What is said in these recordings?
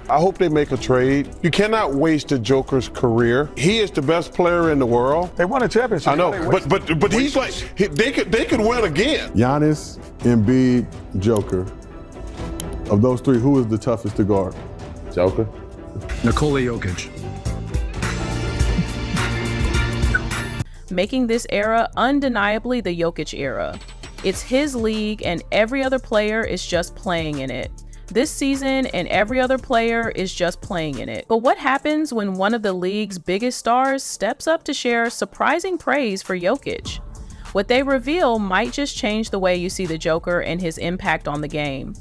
I hope they make a trade. You cannot waste the Joker's career. He is the best player in the world. They won a championship. I know, but he's like, they could win again. Giannis, Embiid, Joker. Of those three, who is the toughest to guard? Joker. Nikola Jokić. Making this era undeniably the Jokić era. It's his league and every other player is just playing in it. This season and every other player is just playing in it. But what happens when one of the league's biggest stars steps up to share surprising praise for Jokić? What they reveal might just change the way you see the Joker and his impact on the game.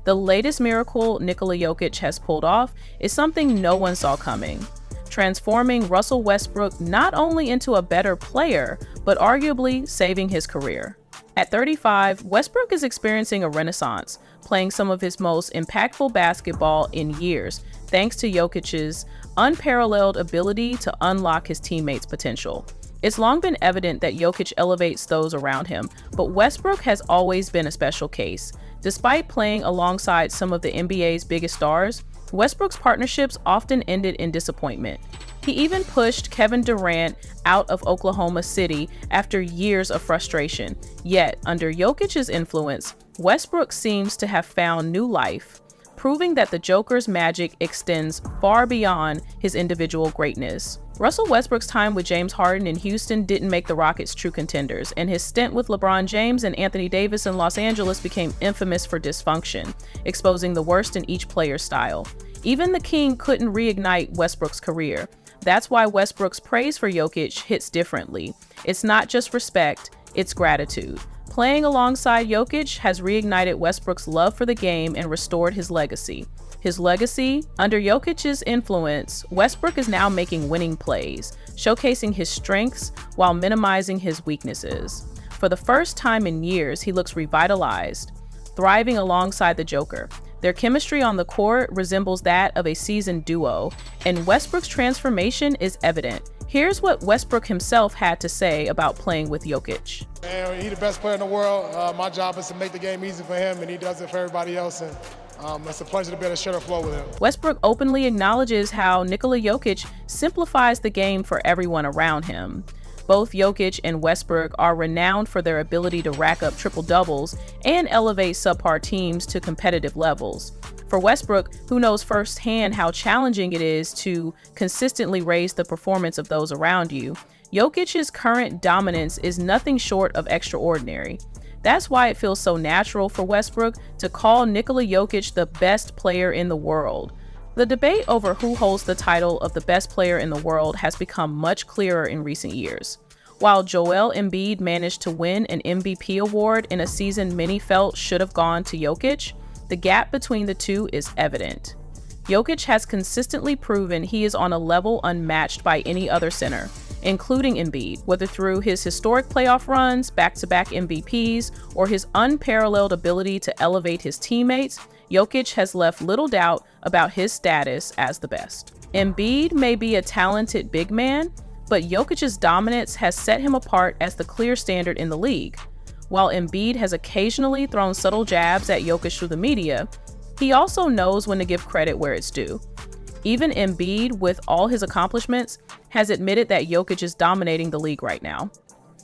The latest miracle Nikola Jokić has pulled off is something no one saw coming, transforming Russell Westbrook not only into a better player, but arguably saving his career. At 35, Westbrook is experiencing a renaissance, playing some of his most impactful basketball in years, thanks to Jokic's unparalleled ability to unlock his teammates' potential. It's long been evident that Jokić elevates those around him, but Westbrook has always been a special case. Despite playing alongside some of the NBA's biggest stars, Westbrook's partnerships often ended in disappointment. He even pushed Kevin Durant out of Oklahoma City after years of frustration. Yet, under Jokic's influence, Westbrook seems to have found new life, proving that the Joker's magic extends far beyond his individual greatness. Russell Westbrook's time with James Harden in Houston didn't make the Rockets true contenders, and his stint with LeBron James and Anthony Davis in Los Angeles became infamous for dysfunction, exposing the worst in each player's style. Even the King couldn't reignite Westbrook's career. That's why Westbrook's praise for Jokić hits differently. It's not just respect, it's gratitude. Playing alongside Jokić has reignited Westbrook's love for the game and restored his legacy. Under Jokic's influence, Westbrook is now making winning plays, showcasing his strengths while minimizing his weaknesses. For the first time in years, he looks revitalized, thriving alongside the Joker. Their chemistry on the court resembles that of a seasoned duo, and Westbrook's transformation is evident. Here's what Westbrook himself had to say about playing with Jokić. Man, he's the best player in the world. My job is to make the game easy for him, and he does it for everybody else. And it's a pleasure to be able to share the floor with him. Westbrook openly acknowledges how Nikola Jokić simplifies the game for everyone around him. Both Jokić and Westbrook are renowned for their ability to rack up triple-doubles and elevate subpar teams to competitive levels. For Westbrook, who knows firsthand how challenging it is to consistently raise the performance of those around you, Jokic's current dominance is nothing short of extraordinary. That's why it feels so natural for Westbrook to call Nikola Jokić the best player in the world. The debate over who holds the title of the best player in the world has become much clearer in recent years. While Joel Embiid managed to win an MVP award in a season many felt should have gone to Jokić, the gap between the two is evident. Jokić has consistently proven he is on a level unmatched by any other center, including Embiid, whether through his historic playoff runs, back-to-back MVPs, or his unparalleled ability to elevate his teammates. Jokić has left little doubt about his status as the best. Embiid may be a talented big man, but Jokic's dominance has set him apart as the clear standard in the league. While Embiid has occasionally thrown subtle jabs at Jokić through the media, he also knows when to give credit where it's due. Even Embiid, with all his accomplishments, has admitted that Jokić is dominating the league right now.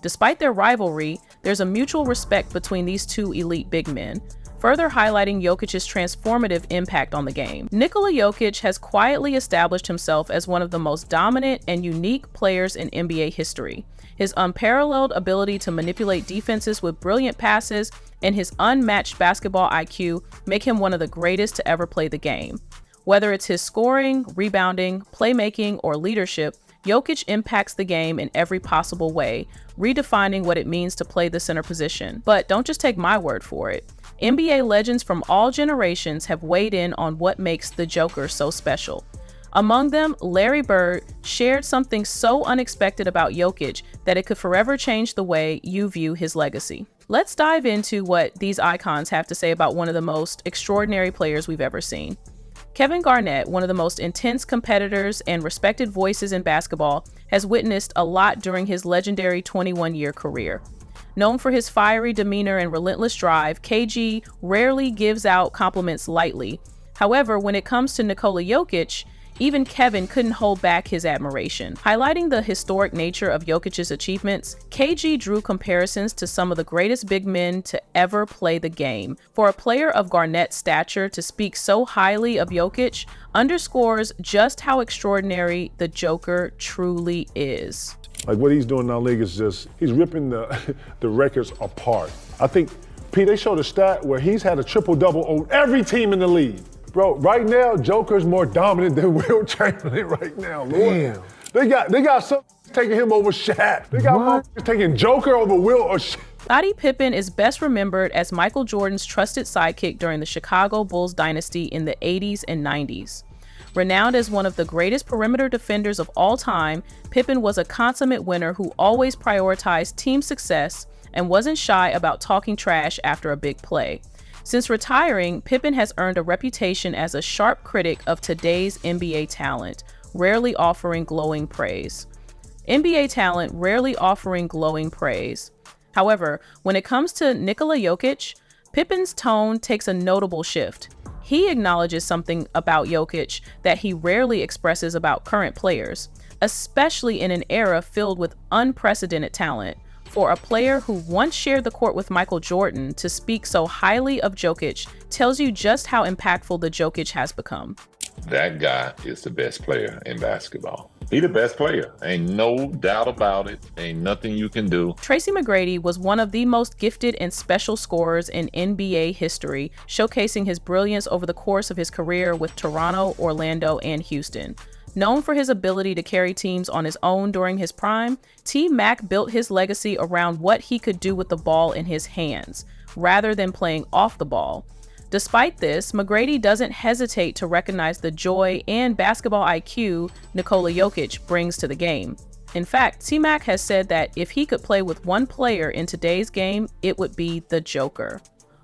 Despite their rivalry, there's a mutual respect between these two elite big men, further highlighting Jokic's transformative impact on the game. Nikola Jokić has quietly established himself as one of the most dominant and unique players in NBA history. His unparalleled ability to manipulate defenses with brilliant passes and his unmatched basketball IQ make him one of the greatest to ever play the game. Whether it's his scoring, rebounding, playmaking, or leadership, Jokić impacts the game in every possible way, redefining what it means to play the center position. But don't just take my word for it. NBA legends from all generations have weighed in on what makes the Joker so special. Among them, Larry Bird shared something so unexpected about Jokić that it could forever change the way you view his legacy. Let's dive into what these icons have to say about one of the most extraordinary players we've ever seen. Kevin Garnett, one of the most intense competitors and respected voices in basketball, has witnessed a lot during his legendary 21-year career. Known for his fiery demeanor and relentless drive, KG rarely gives out compliments lightly, However, when it comes to Nikola Jokić, even Kevin couldn't hold back his admiration. Highlighting the historic nature of Jokic's achievements, KG drew comparisons to some of the greatest big men to ever play the game. For a player of Garnett's stature to speak so highly of Jokić underscores just how extraordinary the Joker truly is. Like what he's doing in our league is just, he's ripping the records apart. I think, Pete, they showed a stat where he's had a triple-double on every team in the league. Bro, right now, Joker's more dominant than Will Chamberlain right now, Lord. Damn. They got some taking him over Shaq. They got taking Joker over Will or Shaq. Scottie Pippen is best remembered as Michael Jordan's trusted sidekick during the Chicago Bulls dynasty in the 80s and 90s. Renowned as one of the greatest perimeter defenders of all time, Pippen was a consummate winner who always prioritized team success and wasn't shy about talking trash after a big play. Since retiring, Pippen has earned a reputation as a sharp critic of today's NBA talent, rarely offering glowing praise. However, when it comes to Nikola Jokić, Pippen's tone takes a notable shift. He acknowledges something about Jokić that he rarely expresses about current players, especially in an era filled with unprecedented talent. For a player who once shared the court with Michael Jordan to speak so highly of Jokić tells you just how impactful the Jokić has become. That guy is the best player in basketball. He the best player. Ain't no doubt about it. Ain't nothing you can do. Tracy McGrady was one of the most gifted and special scorers in NBA history, showcasing his brilliance over the course of his career with Toronto, Orlando, and Houston. Known for his ability to carry teams on his own during his prime, T-Mac built his legacy around what he could do with the ball in his hands, rather than playing off the ball. Despite this, McGrady doesn't hesitate to recognize the joy and basketball IQ Nikola Jokić brings to the game. In fact, T-Mac has said that if he could play with one player in today's game, it would be the Joker.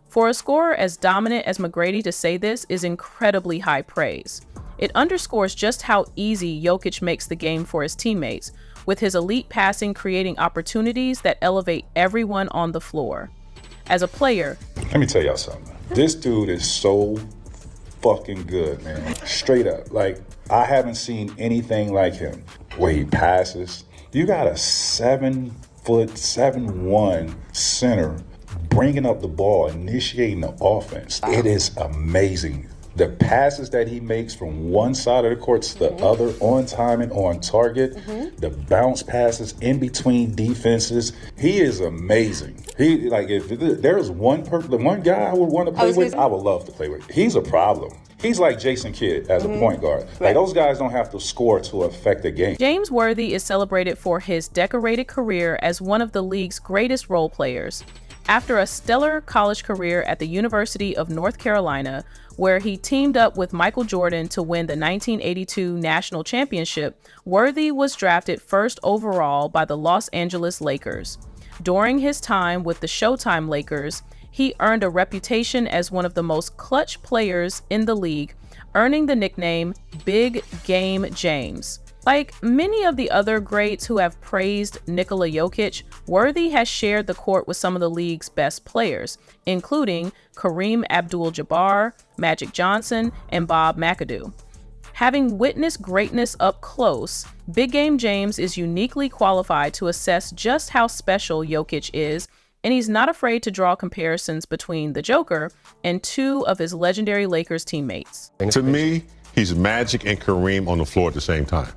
For a scorer as dominant as McGrady to say this is incredibly high praise. It underscores just how easy Jokić makes the game for his teammates, with his elite passing creating opportunities that elevate everyone on the floor. As a player, let me tell y'all something. This dude is so fucking good, man. Straight up. Like, I haven't seen anything like him. Where he passes. You got a 7'1" center bringing up the ball, initiating the offense. It is amazing. The passes that he makes from one side of the court to the other, on time and on target, the bounce passes in between defenses, he is amazing. He, like, if there's the one guy I would want to play with, I would love to play with. He's a problem. He's like Jason Kidd as a point guard. Like, those guys don't have to score to affect the game. James Worthy is celebrated for his decorated career as one of the league's greatest role players. After a stellar college career at the University of North Carolina, where he teamed up with Michael Jordan to win the 1982 national championship, Worthy was drafted first overall by the Los Angeles Lakers. During his time with the Showtime Lakers, he earned a reputation as one of the most clutch players in the league, earning the nickname Big Game James. Like many of the other greats who have praised Nikola Jokić, Worthy has shared the court with some of the league's best players, including Kareem Abdul-Jabbar, Magic Johnson, and Bob McAdoo. Having witnessed greatness up close, Big Game James is uniquely qualified to assess just how special Jokić is, and he's not afraid to draw comparisons between the Joker and two of his legendary Lakers teammates. To me, he's Magic and Kareem on the floor at the same time.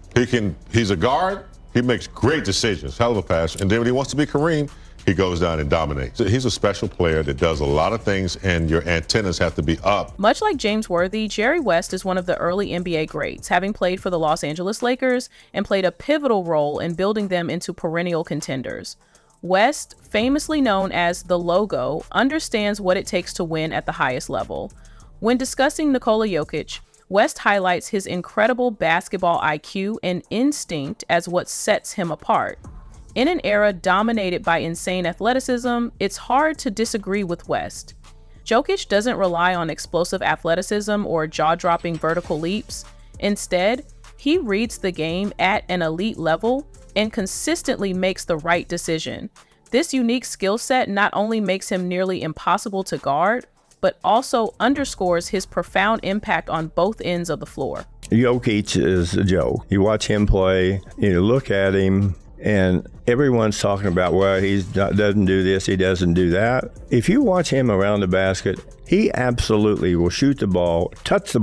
He's a guard, he makes great decisions, hell of a pass, and then when he wants to be Kareem, he goes down and dominates. He's a special player that does a lot of things, and your antennas have to be up. Much like James Worthy, Jerry West is one of the early NBA greats, having played for the Los Angeles Lakers and played a pivotal role in building them into perennial contenders. West, famously known as the Logo, understands what it takes to win at the highest level. When discussing Nikola Jokić, West highlights his incredible basketball IQ and instinct as what sets him apart. In an era dominated by insane athleticism, it's hard to disagree with West. Jokić doesn't rely on explosive athleticism or jaw-dropping vertical leaps. Instead, he reads the game at an elite level and consistently makes the right decision. This unique skill set not only makes him nearly impossible to guard, but also underscores his profound impact on both ends of the floor. Jokić is a joke. You watch him play, you look at him, and everyone's talking about, well, he doesn't do this, he doesn't do that. If you watch him around the basket, he absolutely will shoot the ball, touch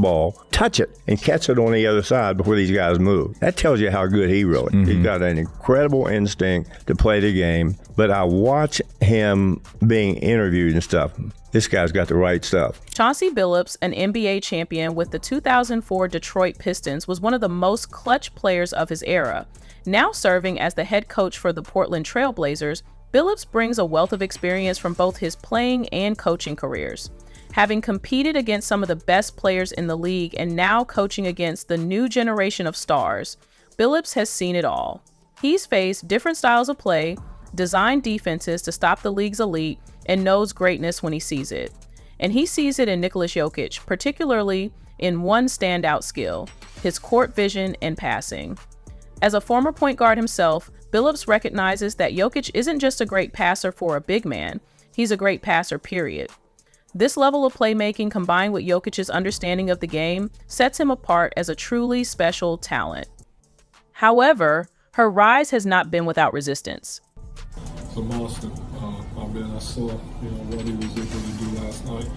it, and catch it on the other side before these guys move. That tells you how good he really is. He's got an incredible instinct to play the game, but I watch him being interviewed and stuff. This guy's got the right stuff. Chauncey Billups, an NBA champion with the 2004 Detroit Pistons, was one of the most clutch players of his era. Now serving as the head coach for the Portland Trail Blazers, Billups brings a wealth of experience from both his playing and coaching careers. Having competed against some of the best players in the league and now coaching against the new generation of stars, Billups has seen it all. He's faced different styles of play, designed defenses to stop the league's elite, and knows greatness when he sees it. And he sees it in Nikola Jokić, particularly in one standout skill, his court vision and passing. As a former point guard himself, Billups recognizes that Jokić isn't just a great passer for a big man, he's a great passer, period. This level of playmaking combined with Jokic's understanding of the game sets him apart as a truly special talent. However, her rise has not been without resistance. It's a monster. I saw what he was able to do last night.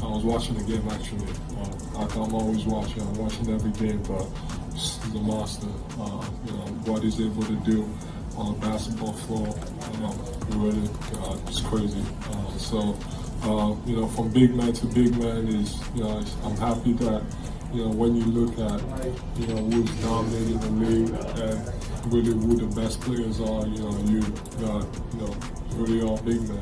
I was watching the game actually. I'm always watching. I'm watching every game, but he's a monster. What he's able to do on the basketball floor, really, it's crazy. From big man to big man I'm happy that, when you look at, who's dominating the league and really who the best players are, really all big men.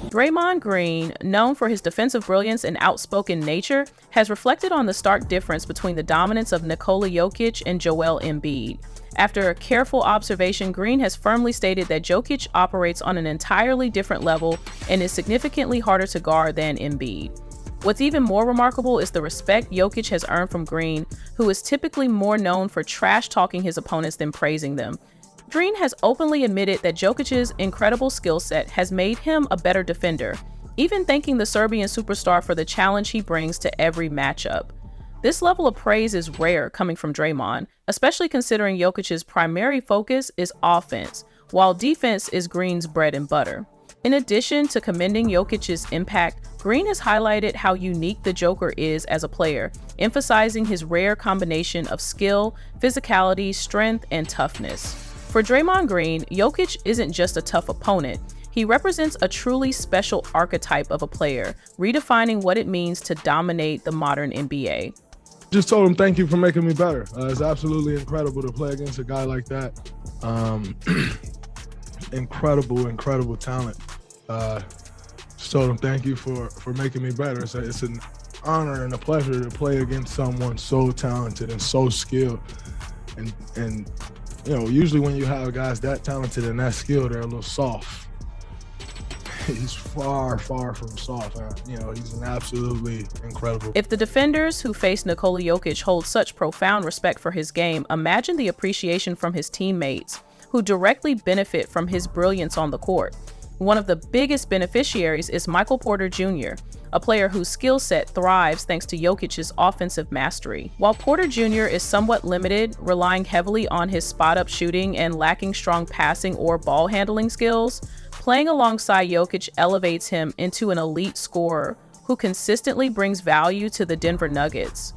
Draymond Green, known for his defensive brilliance and outspoken nature, has reflected on the stark difference between the dominance of Nikola Jokić and Joel Embiid. After a careful observation, Green has firmly stated that Jokić operates on an entirely different level and is significantly harder to guard than Embiid. What's even more remarkable is the respect Jokić has earned from Green, who is typically more known for trash-talking his opponents than praising them. Green has openly admitted that Jokic's incredible skill set has made him a better defender, even thanking the Serbian superstar for the challenge he brings to every matchup. This level of praise is rare coming from Draymond, especially considering Jokic's primary focus is offense, while defense is Green's bread and butter. In addition to commending Jokic's impact, Green has highlighted how unique the Joker is as a player, emphasizing his rare combination of skill, physicality, strength, and toughness. For Draymond Green, Jokić isn't just a tough opponent. He represents a truly special archetype of a player, redefining what it means to dominate the modern NBA. Just told him thank you for making me better. It's absolutely incredible to play against a guy like that. Incredible talent. Just told him thank you for making me better. It's an honor and a pleasure to play against someone so talented and so skilled. And usually when you have guys that talented and that skilled, they're a little soft. He's far from soft. He's an absolutely incredible. If the defenders who face Nikola Jokić hold such profound respect for his game, imagine the appreciation from his teammates, who directly benefit from his brilliance on the court. One of the biggest beneficiaries is Michael Porter Jr., a player whose skill set thrives thanks to Jokic's offensive mastery. While Porter Jr. is somewhat limited, relying heavily on his spot-up shooting and lacking strong passing or ball handling skills, playing alongside Jokić elevates him into an elite scorer who consistently brings value to the Denver Nuggets.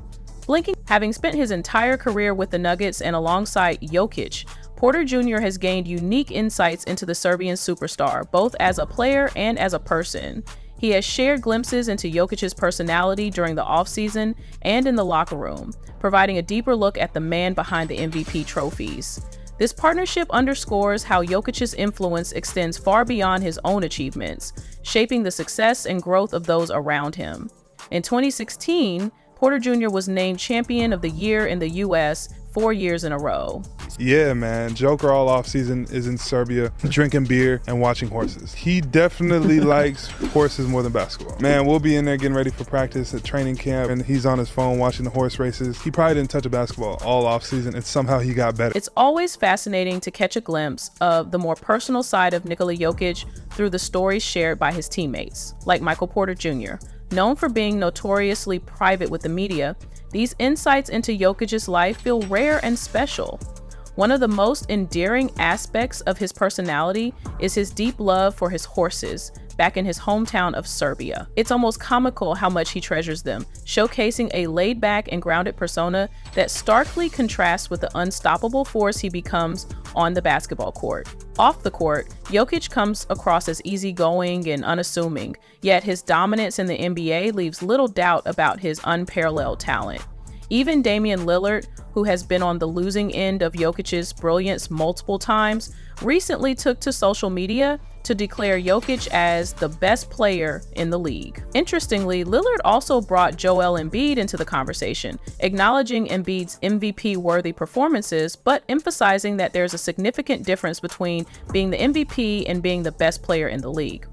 Having spent his entire career with the Nuggets and alongside Jokić, Porter Jr. has gained unique insights into the Serbian superstar, both as a player and as a person. He has shared glimpses into Jokic's personality during the offseason and in the locker room, providing a deeper look at the man behind the MVP trophies. This partnership underscores how Jokic's influence extends far beyond his own achievements, shaping the success and growth of those around him. In 2016, Porter Jr. was named Champion of the Year in the U.S., 4 years in a row. Yeah, man. Joker all off season is in Serbia, drinking beer and watching horses. He definitely likes horses more than basketball. Man, we'll be in there getting ready for practice at training camp, and he's on his phone watching the horse races. He probably didn't touch a basketball all off season, and somehow he got better. It's always fascinating to catch a glimpse of the more personal side of Nikola Jokić through the stories shared by his teammates, like Michael Porter Jr. Known for being notoriously private with the media, these insights into Jokic's life feel rare and special. One of the most endearing aspects of his personality is his deep love for his horses back in his hometown of Serbia. It's almost comical how much he treasures them, showcasing a laid-back and grounded persona that starkly contrasts with the unstoppable force he becomes on the basketball court. Off the court, Jokić comes across as easygoing and unassuming, yet his dominance in the NBA leaves little doubt about his unparalleled talent. Even Damian Lillard, who has been on the losing end of Jokic's brilliance multiple times, recently took to social media to declare Jokić as the best player in the league. Interestingly, Lillard also brought Joel Embiid into the conversation, acknowledging Embiid's MVP-worthy performances, but emphasizing that there's a significant difference between being the MVP and being the best player in the league.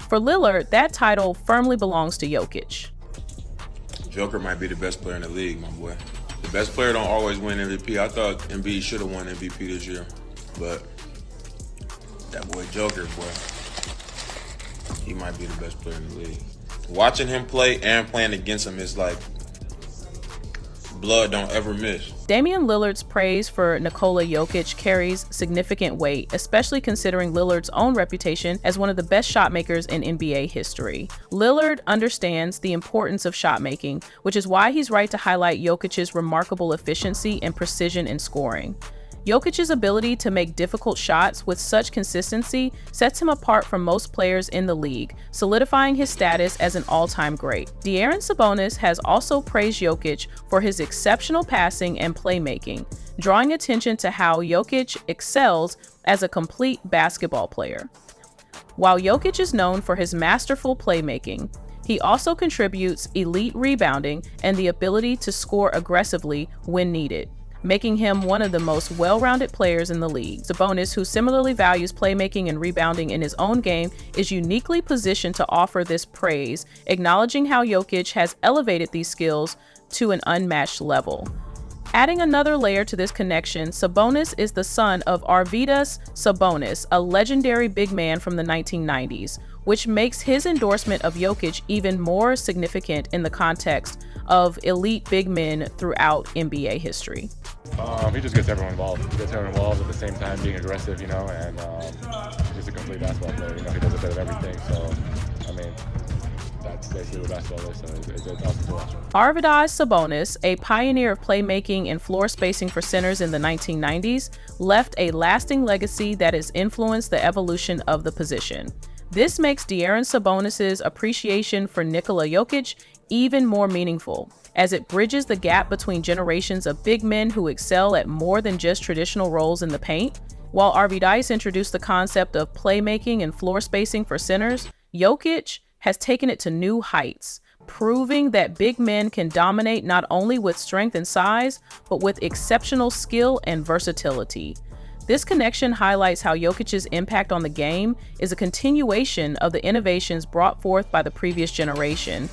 For Lillard, that title firmly belongs to Jokić. Joker might be the best player in the league, my boy. The best player don't always win MVP. I thought Embiid should have won MVP this year, but that boy Joker, boy, he might be the best player in the league. Watching him play and playing against him is like blood don't ever miss. Damian Lillard's praise for Nikola Jokić carries significant weight, especially considering Lillard's own reputation as one of the best shot makers in NBA history. Lillard understands the importance of shot making, which is why he's right to highlight Jokic's remarkable efficiency and precision in scoring. Jokic's ability to make difficult shots with such consistency sets him apart from most players in the league, solidifying his status as an all-time great. De'Aaron Sabonis has also praised Jokić for his exceptional passing and playmaking, drawing attention to how Jokić excels as a complete basketball player. While Jokić is known for his masterful playmaking, he also contributes elite rebounding and the ability to score aggressively when needed, making him one of the most well-rounded players in the league. Sabonis, who similarly values playmaking and rebounding in his own game, is uniquely positioned to offer this praise, acknowledging how Jokić has elevated these skills to an unmatched level. Adding another layer to this connection, Sabonis is the son of Arvydas Sabonis, a legendary big man from the 1990s, which makes his endorsement of Jokić even more significant in the context of elite big men throughout NBA history. He just gets everyone involved. He gets everyone involved at the same time being aggressive, and he's just a complete basketball player. He does a bit of everything. So, that's basically what basketball is. So it's awesome to watch. Arvydas Sabonis, a pioneer of playmaking and floor spacing for centers in the 1990s, left a lasting legacy that has influenced the evolution of the position. This makes De'Aaron Sabonis' appreciation for Nikola Jokić even more meaningful, as it bridges the gap between generations of big men who excel at more than just traditional roles in the paint. While Arvydas introduced the concept of playmaking and floor spacing for centers, Jokić has taken it to new heights, proving that big men can dominate not only with strength and size, but with exceptional skill and versatility. This connection highlights how Jokic's impact on the game is a continuation of the innovations brought forth by the previous generation,